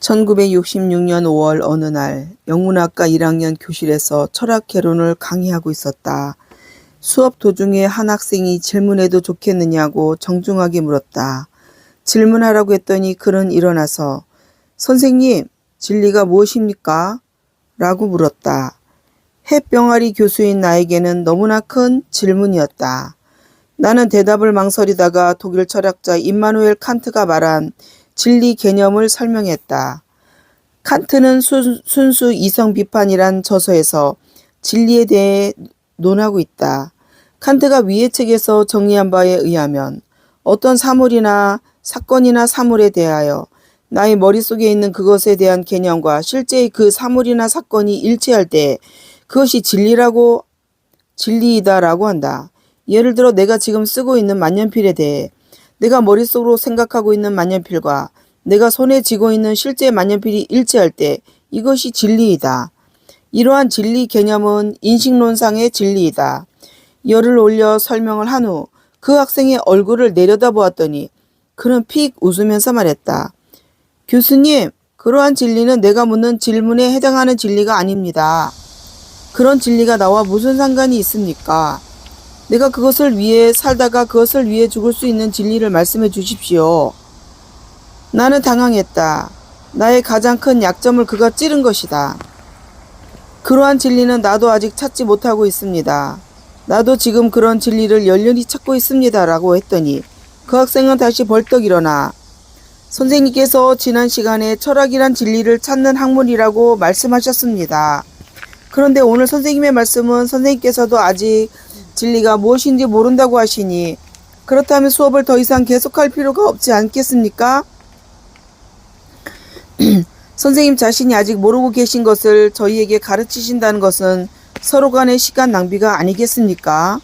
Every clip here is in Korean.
1966년 5월 어느 날 영문학과 1학년 교실에서 철학 개론을 강의하고 있었다. 수업 도중에 한 학생이 질문해도 좋겠느냐고 정중하게 물었다. 질문하라고 했더니 그는 일어나서 선생님, 진리가 무엇입니까? 라고 물었다. 햇병아리 교수인 나에게는 너무나 큰 질문이었다. 나는 대답을 망설이다가 독일 철학자 임마누엘 칸트가 말한 진리 개념을 설명했다. 칸트는 순수 이성 비판이란 저서에서 진리에 대해 논하고 있다. 칸트가 위의 책에서 정리한 바에 의하면 어떤 사물이나 사건이나 사물에 대하여 나의 머릿속에 있는 그것에 대한 개념과 실제의 그 사물이나 사건이 일치할 때 그것이 진리이다라고 한다. 예를 들어 내가 지금 쓰고 있는 만년필에 대해 내가 머릿속으로 생각하고 있는 만년필과 내가 손에 쥐고 있는 실제 만년필이 일치할 때 이것이 진리이다. 이러한 진리 개념은 인식론상의 진리이다. 열을 올려 설명을 한 후 그 학생의 얼굴을 내려다보았더니 그는 픽 웃으면서 말했다. 교수님, 그러한 진리는 내가 묻는 질문에 해당하는 진리가 아닙니다. 그런 진리가 나와 무슨 상관이 있습니까? 내가 그것을 위해 살다가 그것을 위해 죽을 수 있는 진리를 말씀해 주십시오. 나는 당황했다. 나의 가장 큰 약점을 그가 찌른 것이다. 그러한 진리는 나도 아직 찾지 못하고 있습니다. 나도 지금 그런 진리를 열렬히 찾고 있습니다. 라고 했더니 그 학생은 다시 벌떡 일어나 선생님께서 지난 시간에 철학이란 진리를 찾는 학문이라고 말씀하셨습니다. 그런데 오늘 선생님의 말씀은 선생님께서도 아직 진리가 무엇인지 모른다고 하시니 그렇다면 수업을 더 이상 계속할 필요가 없지 않겠습니까? 선생님 자신이 아직 모르고 계신 것을 저희에게 가르치신다는 것은 서로 간의 시간 낭비가 아니겠습니까?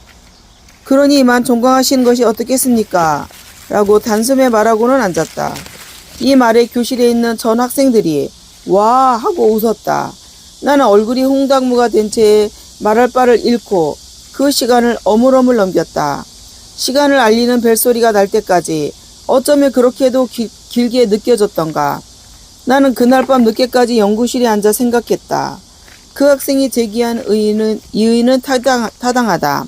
그러니 이만 종강하시는 것이 어떻겠습니까? 라고 단숨에 말하고는 앉았다. 이 말에 교실에 있는 전 학생들이 와 하고 웃었다. 나는 얼굴이 홍당무가 된 채 말할 바를 잃고 그 시간을 어물어물 넘겼다. 시간을 알리는 벨소리가 날 때까지 어쩌면 그렇게도 길게 느껴졌던가. 나는 그날 밤 늦게까지 연구실에 앉아 생각했다. 그 학생이 제기한 이의는 타당하다.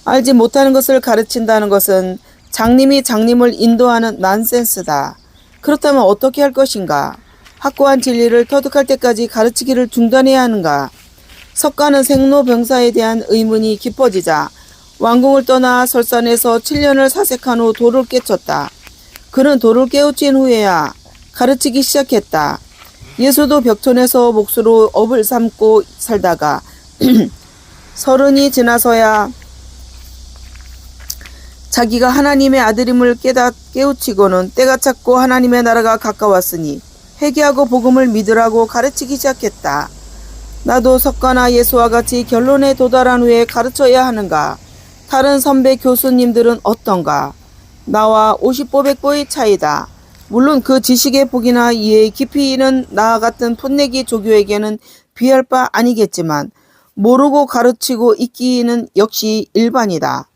알지 못하는 것을 가르친다는 것은 장님이 장님을 인도하는 난센스다. 그렇다면 어떻게 할 것인가? 확고한 진리를 터득할 때까지 가르치기를 중단해야 하는가? 석가는 생로병사에 대한 의문이 깊어지자 왕궁을 떠나 설산에서 7년을 사색한 후 도를 깨쳤다. 그는 도를 깨우친 후에야 가르치기 시작했다. 예수도 벽촌에서 몫으로 업을 삼고 살다가 30이 지나서야 자기가 하나님의 아들임을 깨우치고는 때가 찼고 하나님의 나라가 가까웠으니 회개하고 복음을 믿으라고 가르치기 시작했다. 나도 석가나 예수와 같이 결론에 도달한 후에 가르쳐야 하는가? 다른 선배 교수님들은 어떤가? 나와 50보 100보의 차이다. 물론 그 지식의 폭이나 이해의 깊이는 나와 같은 풋내기 조교에게는 비할 바 아니겠지만 모르고 가르치고 있기는 역시 일반이다.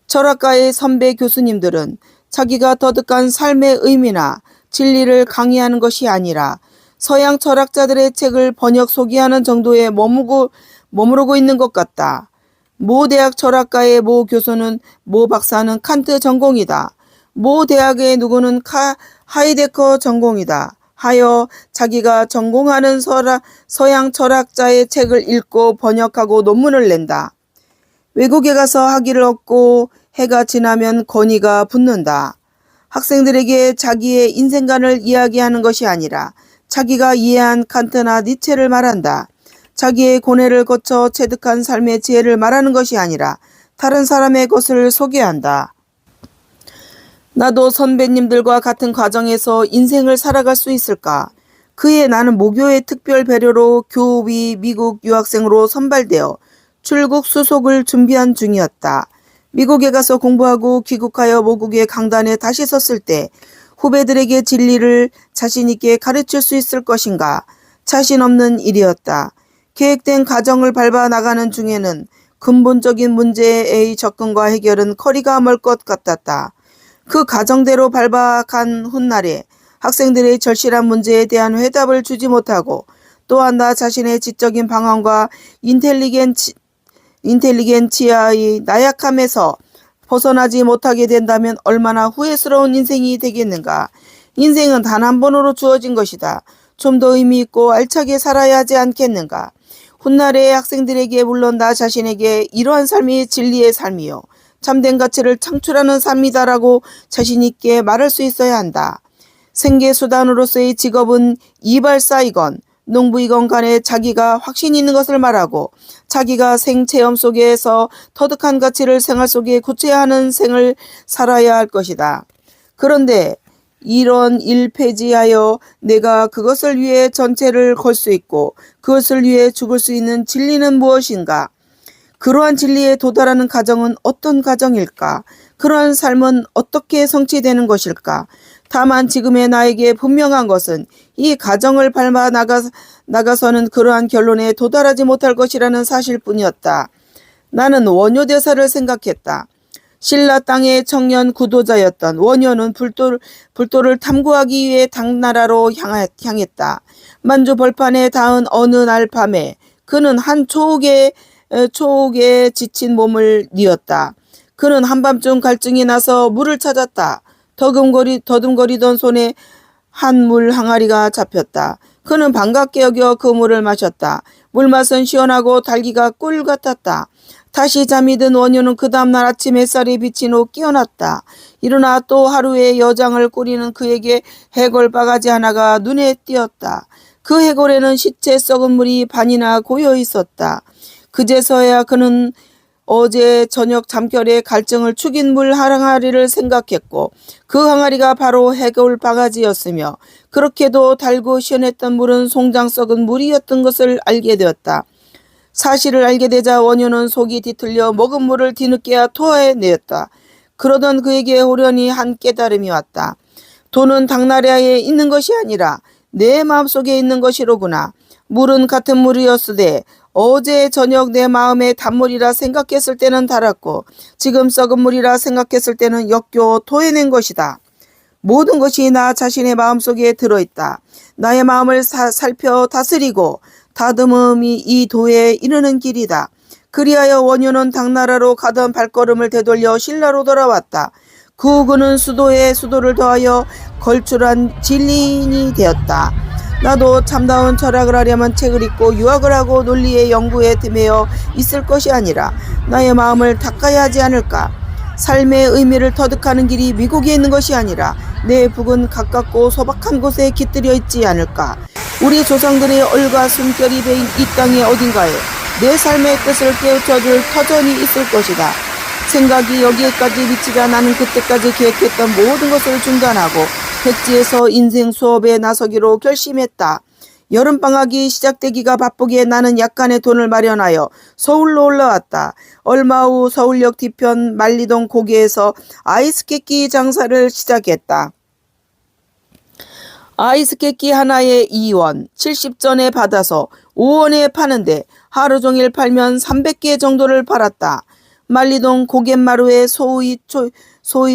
철학가의 선배 교수님들은 자기가 터득한 삶의 의미나 진리를 강의하는 것이 아니라 서양 철학자들의 책을 번역 소개하는 정도에 머무르고 있는 것 같다. 모 대학 철학가의 모 교수는 모 박사는 칸트 전공이다. 모 대학의 누구는 하이데커 전공이다. 하여 자기가 전공하는 서양 철학자의 책을 읽고 번역하고 논문을 낸다. 외국에 가서 학위를 얻고 해가 지나면 권위가 붙는다. 학생들에게 자기의 인생관을 이야기하는 것이 아니라 자기가 이해한 칸트나 니체를 말한다. 자기의 고뇌를 거쳐 체득한 삶의 지혜를 말하는 것이 아니라 다른 사람의 것을 소개한다. 나도 선배님들과 같은 과정에서 인생을 살아갈 수 있을까? 그해 나는 모교의 특별 배려로 교우비 미국 유학생으로 선발되어 출국 수속을 준비한 중이었다. 미국에 가서 공부하고 귀국하여 모국의 강단에 다시 섰을 때 후배들에게 진리를 자신있게 가르칠 수 있을 것인가? 자신 없는 일이었다. 계획된 과정을 밟아 나가는 중에는 근본적인 문제의 접근과 해결은 거리가 멀 것 같았다. 그 과정대로 밟아간 훗날에 학생들의 절실한 문제에 대한 해답을 주지 못하고 또한 나 자신의 지적인 방황과 인텔리겐치아의 나약함에서 벗어나지 못하게 된다면 얼마나 후회스러운 인생이 되겠는가. 인생은 단 한 번으로 주어진 것이다. 좀 더 의미 있고 알차게 살아야 하지 않겠는가. 훗날의 학생들에게 물론 나 자신에게 이러한 삶이 진리의 삶이요 참된 가치를 창출하는 삶이다라고 자신 있게 말할 수 있어야 한다. 생계수단으로서의 직업은 이발사이건 농부이건 간에 자기가 확신 있는 것을 말하고 자기가 생체험 속에서 터득한 가치를 생활 속에 구체화하는 생을 살아야 할 것이다. 그런데 이런 일폐지하여 내가 그것을 위해 전체를 걸 수 있고 그것을 위해 죽을 수 있는 진리는 무엇인가? 그러한 진리에 도달하는 가정은 어떤 가정일까? 그러한 삶은 어떻게 성취되는 것일까? 다만 지금의 나에게 분명한 것은 이 가정을 밟아 나가서는 그러한 결론에 도달하지 못할 것이라는 사실뿐이었다. 나는 원효 대사를 생각했다. 신라 땅의 청년 구도자였던 원효는 불도를 탐구하기 위해 당나라로 향했다. 만주 벌판에 닿은 어느 날 밤에 그는 한 초옥에 지친 몸을 뉘었다. 그는 한밤중 갈증이 나서 물을 찾았다. 더듬거리던 손에 한 물 항아리가 잡혔다. 그는 반갑게 여겨 그 물을 마셨다. 물맛은 시원하고 달기가 꿀 같았다. 다시 잠이 든 원효는 그 다음날 아침 햇살이 비친 후 깨어났다. 일어나 또 하루의 여장을 꾸리는 그에게 해골 바가지 하나가 눈에 띄었다. 그 해골에는 시체 썩은 물이 반이나 고여 있었다. 그제서야 그는 어제 저녁 잠결에 갈증을 죽인 물 항아리를 생각했고 그 항아리가 바로 해골 바가지였으며 그렇게도 달고 시원했던 물은 송장 썩은 물이었던 것을 알게 되었다. 사실을 알게 되자 원효는 속이 뒤틀려 먹은 물을 뒤늦게야 토해내었다. 그러던 그에게 호련히 한 깨달음이 왔다. 돈은 당나라에 있는 것이 아니라 내 마음속에 있는 것이로구나. 물은 같은 물이었으되 어제 저녁 내 마음에 단물이라 생각했을 때는 달았고 지금 썩은 물이라 생각했을 때는 역겨워 토해낸 것이다. 모든 것이 나 자신의 마음속에 들어있다. 나의 마음을 살펴 다스리고 다듬음이 이 도에 이르는 길이다. 그리하여 원효는 당나라로 가던 발걸음을 되돌려 신라로 돌아왔다. 그 후 그는 수도를 더하여 걸출한 진리인이 되었다. 나도 참다운 철학을 하려면 책을 읽고 유학을 하고 논리의 연구에 매여 있을 것이 아니라 나의 마음을 닦아야 하지 않을까? 삶의 의미를 터득하는 길이 미국에 있는 것이 아니라 내 북은 가깝고 소박한 곳에 깃들여 있지 않을까? 우리 조상들의 얼과 숨결이 배인 이 땅의 어딘가에 내 삶의 뜻을 깨우쳐줄 터전이 있을 것이다. 생각이 여기에까지 미치자 나는 그때까지 계획했던 모든 것을 중단하고 백지에서 인생 수업에 나서기로 결심했다. 여름방학이 시작되기가 바쁘기에 나는 약간의 돈을 마련하여 서울로 올라왔다. 얼마 후 서울역 뒤편 만리동 고개에서 아이스케이크 장사를 시작했다. 아이스케이크 하나에 2원, 70전에 받아서 5원에 파는데 하루 종일 팔면 300개 정도를 팔았다. 만리동 고갯마루에 소위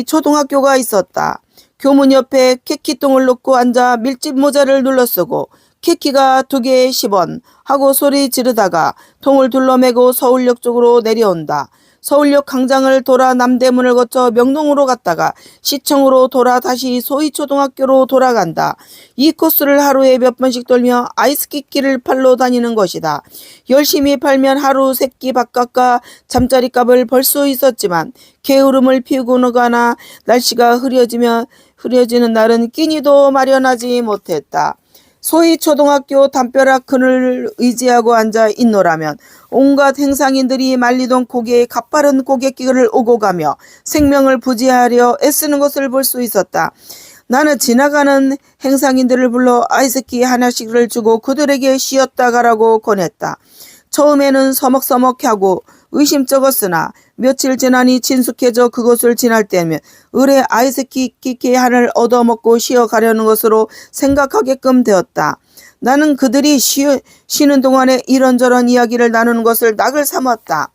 초등학교가 있었다. 교문 옆에 케키통을 놓고 앉아 밀짚 모자를 눌러쓰고 케키가 2개에 10원 하고 소리 지르다가 통을 둘러매고 서울역 쪽으로 내려온다. 서울역 광장을 돌아 남대문을 거쳐 명동으로 갔다가 시청으로 돌아 다시 소위초등학교로 돌아간다. 이 코스를 하루에 몇 번씩 돌며 아이스케이크를 팔러 다니는 것이다. 열심히 팔면 하루 3끼 밥값과 잠자리값을 벌 수 있었지만 게으름을 피우거나 날씨가 흐려지는 날은 끼니도 마련하지 못했다. 소위 초등학교 담벼락 그늘을 의지하고 앉아 있노라면 온갖 행상인들이 만리동 고개에 가파른 고갯길을 오고 가며 생명을 부지하려 애쓰는 것을 볼 수 있었다. 나는 지나가는 행상인들을 불러 아이스키 하나씩을 주고 그들에게 쉬었다 가라고 권했다. 처음에는 서먹서먹하고 의심쩍었으나 며칠 지나니 친숙해져 그곳을 지날 때면 을에 아이스케이크 하나를 얻어먹고 쉬어가려는 것으로 생각하게끔 되었다. 나는 그들이 쉬는 동안에 이런저런 이야기를 나누는 것을 낙을 삼았다.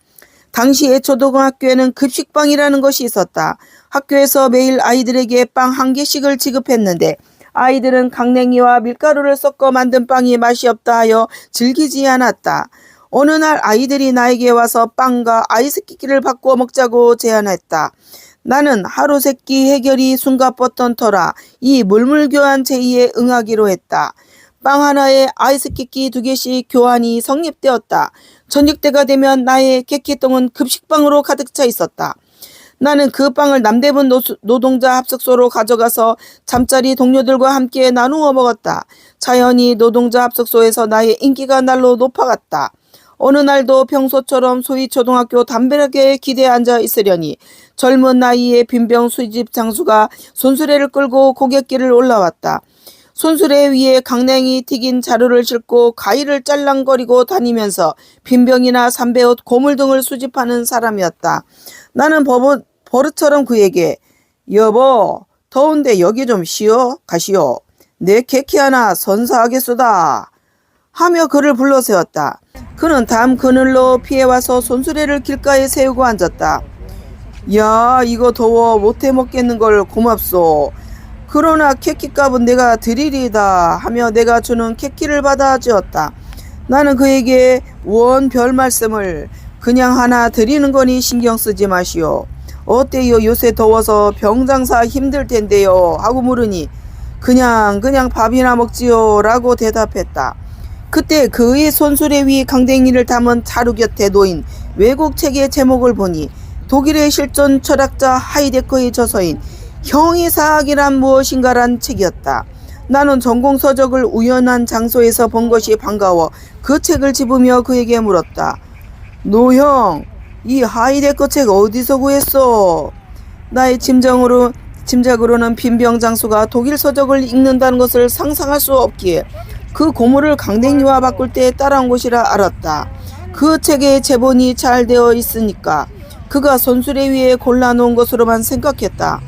당시에 초등학교에는 급식방이라는 것이 있었다. 학교에서 매일 아이들에게 빵 1개씩을 지급했는데 아이들은 강냉이와 밀가루를 섞어 만든 빵이 맛이 없다 하여 즐기지 않았다. 어느 날 아이들이 나에게 와서 빵과 아이스크림을 바꾸어 먹자고 제안했다. 나는 하루 세끼 해결이 숨가뻤던 터라 이 물물교환 제의에 응하기로 했다. 빵 하나에 아이스크림 2개씩 교환이 성립되었다. 저녁 때가 되면 나의 케키통은 급식빵으로 가득 차 있었다. 나는 그 빵을 남대문 노동자 합숙소로 가져가서 잠자리 동료들과 함께 나누어 먹었다. 자연히 노동자 합숙소에서 나의 인기가 날로 높아갔다. 어느 날도 평소처럼 소위 초등학교 담벼락에 기대에 앉아 있으려니 젊은 나이의 빈병 수집 장수가 손수레를 끌고 고갯길을 올라왔다. 손수레 위에 강냉이 튀긴 자루를 싣고 가위를 짤랑거리고 다니면서 빈병이나 삼배옷, 고물 등을 수집하는 사람이었다. 나는 버릇처럼 그에게 여보 더운데 여기 좀 쉬어 가시오. 내 케키 하나 선사하겠소다 하며 그를 불러세웠다. 그는 담 그늘로 피해와서 손수레를 길가에 세우고 앉았다. 야 이거 더워 못해 먹겠는걸 고맙소. 그러나 케키값은 내가 드리리다 하며 내가 주는 케키를 받아 지었다. 나는 그에게 원 별 말씀을 그냥 하나 드리는 거니 신경 쓰지 마시오. 어때요 요새 더워서 병장사 힘들 텐데요 하고 물으니 그냥 밥이나 먹지요 라고 대답했다. 그때 그의 손수레 위 강댕이를 담은 자루 곁에 놓인 외국 책의 제목을 보니 독일의 실존 철학자 하이데커의 저서인 형이사학이란 무엇인가란 책이었다. 나는 전공서적을 우연한 장소에서 본 것이 반가워 그 책을 집으며 그에게 물었다. 노형, 이 하이데커 책 어디서 구했어? 나의 짐작으로는 빈병 장수가 독일 서적을 읽는다는 것을 상상할 수 없기에 그 고물을 강냉이와 바꿀 때 따라온 것이라 알았다. 그 책에 제본이 잘 되어 있으니까 그가 손수레 위에 골라놓은 것으로만 생각했다.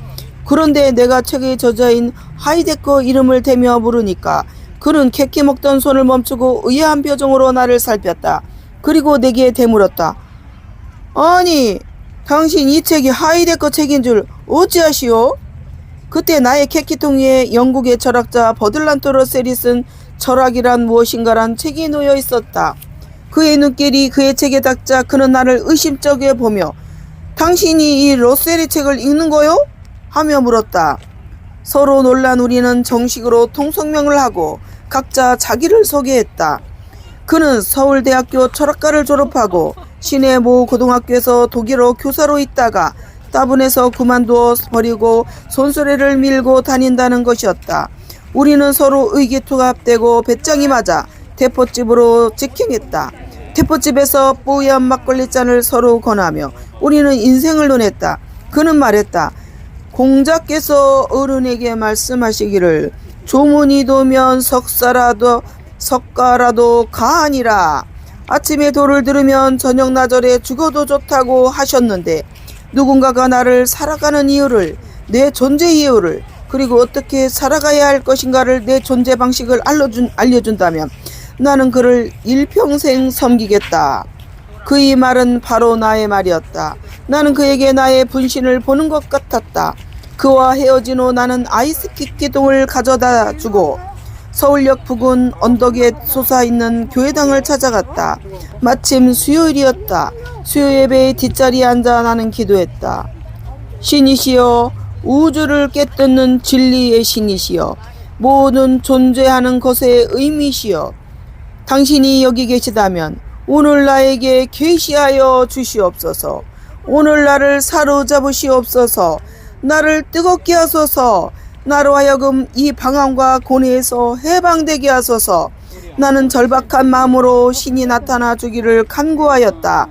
그런데 내가 책의 저자인 하이데커 이름을 대며 물으니까 그는 케키 먹던 손을 멈추고 의아한 표정으로 나를 살폈다. 그리고 내게 되물었다. 아니 당신 이 책이 하이데커 책인 줄 어찌아시오? 그때 나의 케키통 위에 영국의 철학자 버들란트 러셀이 쓴 철학이란 무엇인가란 책이 놓여 있었다. 그의 눈길이 그의 책에 닿자 그는 나를 의심쩍게 보며 당신이 이 러셀의 책을 읽는 거요? 하며 물었다. 서로 놀란 우리는 정식으로 통성명을 하고 각자 자기를 소개했다. 그는 서울대학교 철학과를 졸업하고 시내 모 고등학교에서 독일어 교사로 있다가 따분해서 그만두어 버리고 손수레를 밀고 다닌다는 것이었다. 우리는 서로 의기투합되고 배짱이 맞아 대포집으로 직행했다. 대포집에서 뽀얀 막걸리잔을 서로 권하며 우리는 인생을 논했다. 그는 말했다. 공자께서 어른에게 말씀하시기를 조문이 도면 석가라도 가하니라. 아침에 도를 들으면 저녁 나절에 죽어도 좋다고 하셨는데 누군가가 나를 살아가는 이유를, 내 존재 이유를, 그리고 어떻게 살아가야 할 것인가를 내 존재 방식을 알려준다면 나는 그를 일평생 섬기겠다. 그의 말은 바로 나의 말이었다. 나는 그에게 나의 분신을 보는 것 같았다. 그와 헤어진 후 나는 아이스크림 기둥을 가져다 주고 서울역 부근 언덕에 솟아있는 교회당을 찾아갔다. 마침 수요일이었다. 수요예배의 뒷자리에 앉아 나는 기도했다. 신이시여, 우주를 깨뜨는 진리의 신이시여, 모든 존재하는 것의 의미시여, 당신이 여기 계시다면 오늘 나에게 계시하여 주시옵소서. 오늘 나를 사로잡으시옵소서. 나를 뜨겁게 하소서. 나로 하여금 이 방황과 고뇌에서 해방되게 하소서. 나는 절박한 마음으로 신이 나타나 주기를 간구하였다.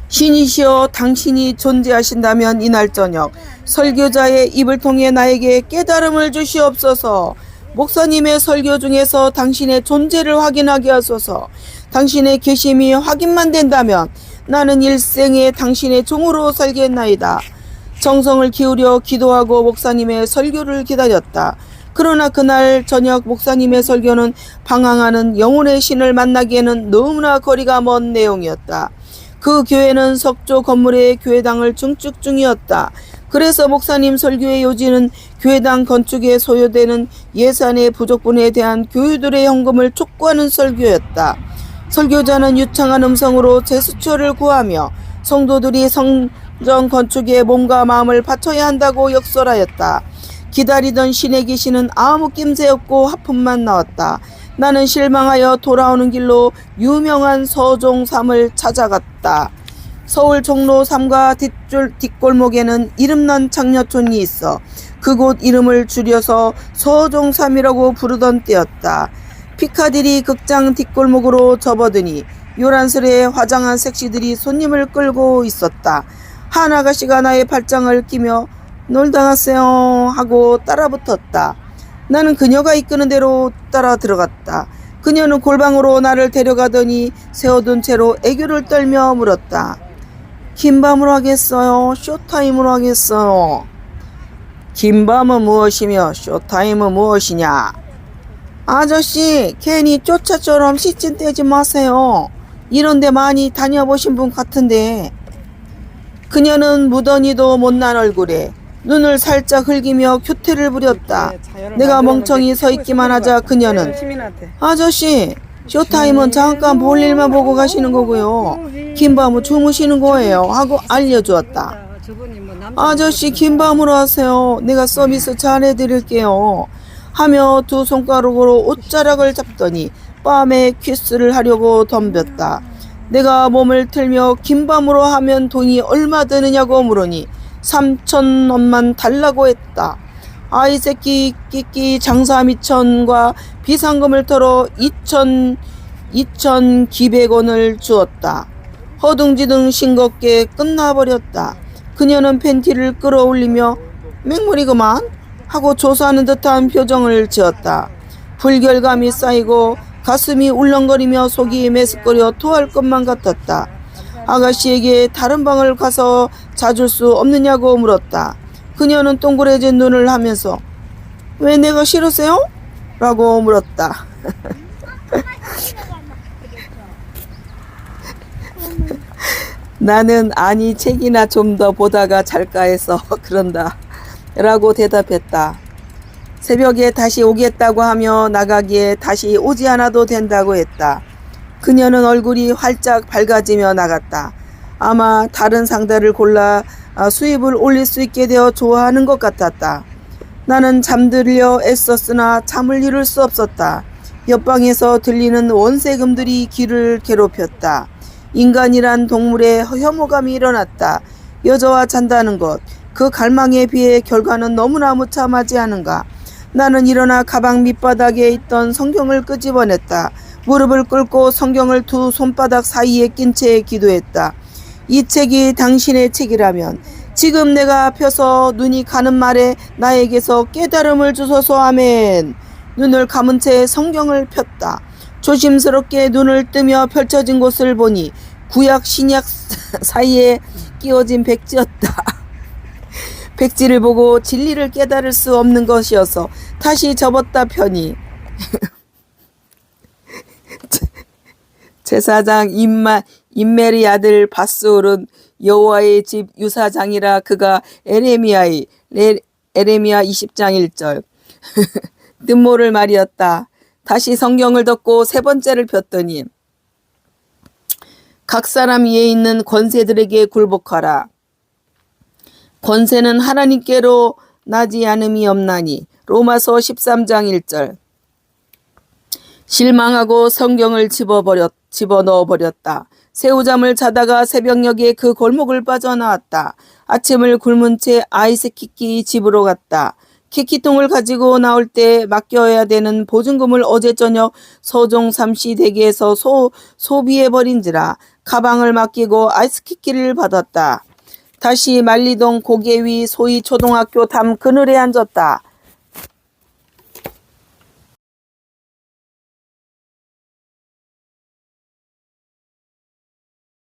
신이시여, 당신이 존재하신다면 이날 저녁 설교자의 입을 통해 나에게 깨달음을 주시옵소서. 목사님의 설교 중에서 당신의 존재를 확인하게 하소서. 당신의 계심이 확인만 된다면 나는 일생에 당신의 종으로 살겠나이다. 정성을 기울여 기도하고 목사님의 설교를 기다렸다. 그러나 그날 저녁 목사님의 설교는 방황하는 영혼의 신을 만나기에는 너무나 거리가 먼 내용이었다. 그 교회는 석조 건물의 교회당을 증축 중이었다. 그래서 목사님 설교의 요지는 교회당 건축에 소요되는 예산의 부족분에 대한 교유들의 헌금을 촉구하는 설교였다. 설교자는 유창한 음성으로 제스처를 구하며 성도들이 성전 건축에 몸과 마음을 바쳐야 한다고 역설하였다. 기다리던 신의 계시는 아무 낌새 없고 하품만 나왔다. 나는 실망하여 돌아오는 길로 유명한 서종 3을 찾아갔다. 서울 종로 3가 뒷골목에는 이름난 장려촌이 있어 그곳 이름을 줄여서 서종 3이라고 부르던 때였다. 피카디리 극장 뒷골목으로 접어드니 요란스레 화장한 섹시들이 손님을 끌고 있었다. 한 아가씨가 나의 발장을 끼며 놀다 갔어요 하고 따라붙었다. 나는 그녀가 이끄는 대로 따라 들어갔다. 그녀는 골방으로 나를 데려가더니 세워둔 채로 애교를 떨며 물었다. 긴 밤으로 하겠어요? 쇼타임으로 하겠어요? 긴 밤은 무엇이며 쇼타임은 무엇이냐? 아저씨, 괜히 쫓아처럼 시침 떼지 마세요. 이런데 많이 다녀보신 분 같은데. 그녀는 무던히도 못난 얼굴에 눈을 살짝 흘기며 큐태를 부렸다. 내가 멍청이 서 있기만 하자 그녀는 아저씨, 쇼타임은 잠깐 볼 일만 보고 가시는 거고요. 긴 밤은 주무시는 거예요 하고 알려주었다. 아저씨, 긴 밤으로 하세요. 내가 서비스 잘 해드릴게요 하며 두 손가락으로 옷자락을 잡더니 밤에 키스를 하려고 덤볐다. 내가 몸을 틀며 긴 밤으로 하면 돈이 얼마 드느냐고 물으니 3,000원만 달라고 했다. 아이 새끼 끼끼 장사 미천과 비상금을 털어 2,200원을 주었다. 허둥지둥 싱겁게 끝나버렸다. 그녀는 팬티를 끌어올리며 맹물이구만 하고 조사하는 듯한 표정을 지었다. 불결감이 쌓이고 가슴이 울렁거리며 속이 메스꺼려 토할 것만 같았다. 아가씨에게 다른 방을 가서 자줄 수 없느냐고 물었다. 그녀는 동그래진 눈을 하면서 왜 내가 싫으세요? 라고 물었다. 나는 아니 책이나 좀 더 보다가 잘까 해서 그런다 라고 대답했다. 새벽에 다시 오겠다고 하며 나가기에 다시 오지 않아도 된다고 했다. 그녀는 얼굴이 활짝 밝아지며 나갔다. 아마 다른 상대를 골라 수입을 올릴 수 있게 되어 좋아하는 것 같았다. 나는 잠들려 애썼으나 잠을 이룰 수 없었다. 옆방에서 들리는 원세금들이 귀를 괴롭혔다. 인간이란 동물의 혐오감이 일어났다. 여자와 잔다는 것, 그 갈망에 비해 결과는 너무나 무참하지 않은가. 나는 일어나 가방 밑바닥에 있던 성경을 끄집어냈다. 무릎을 꿇고 성경을 두 손바닥 사이에 낀 채 기도했다. 이 책이 당신의 책이라면 지금 내가 펴서 눈이 가는 말에 나에게서 깨달음을 주소서. 아멘. 눈을 감은 채 성경을 폈다. 조심스럽게 눈을 뜨며 펼쳐진 곳을 보니 구약 신약 사이에 끼워진 백지였다. 백지를 보고 진리를 깨달을 수 없는 것이어서 다시 접었다 펴니 제사장 임멜의 아들 바스올은 여호와의 집 유사장이라 그가 에레미야 20장 1절 뜻모를 말이었다. 다시 성경을 덮고 세 번째를 폈더니 각 사람 위에 있는 권세들에게 굴복하라. 권세는 하나님께로 나지 않음이 없나니 로마서 13장 1절 실망하고 성경을 집어넣어 버렸다. 새우잠을 자다가 새벽녘에 그 골목을 빠져나왔다. 아침을 굶은 채 아이스키키 집으로 갔다. 키키통을 가지고 나올 때 맡겨야 되는 보증금을 어제 저녁 서종 3시 대기에서 소비해버린지라 가방을 맡기고 아이스키키를 받았다. 다시 만리동 고개 위 소위 초등학교 담 그늘에 앉았다.